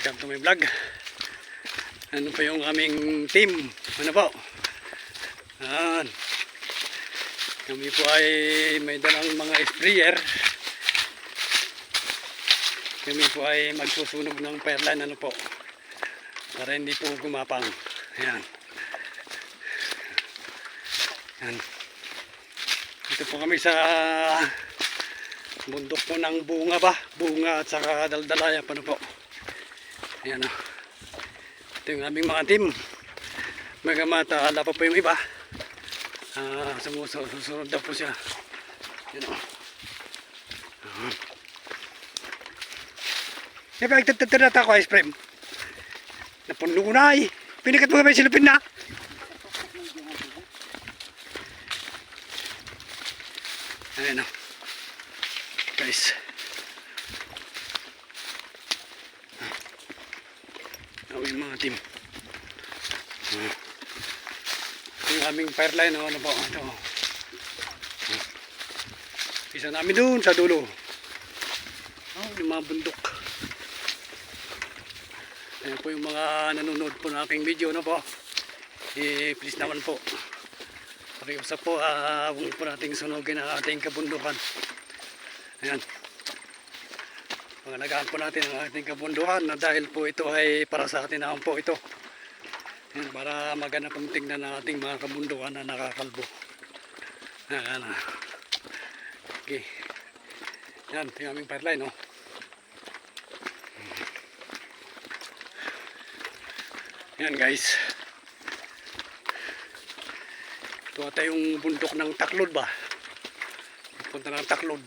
Welcome to my vlog. Ano po yung aming team? Ano po? Kami po ay may dalang mga sprayer. Kami po ay magsusunog ng fireline, ano po, para hindi po gumapang. Ayan. Ayan. Dito po kami sa bundok po ng bunga ba? Bunga at saka daldalaya, ano po. Ayan o. Ito yung aming mga team. Magamata, ala pa po yung iba. Susunod daw po siya. Ayan o. Kaya pagtatatata ko ice cream. Napuno ko na eh. Pinikat mo kami silupin na. Ayan o. Guys. Ito yung mga team. Ito yung aming fireline. Ano po? Ito. Isa namin doon sa dulo. Yung mga bundok. Ayan po yung mga nanonood po ng aking video, no po. Please naman po, pakiusap po, huwag po nating sunugin ang ating kabundukan. Ayan, pangalagaan po natin ang ating kabundukan, na dahil po ito ay para sa atin naman po ito. Ayan, para maganda pong tingnan ng ating mga kabundukan na nakakalbo. Ayan. Okay. Ayan, ito yung aming fireline, no. Ayan guys. Ito ata yung bundok ng Taklod ba? Punta ng Taklod.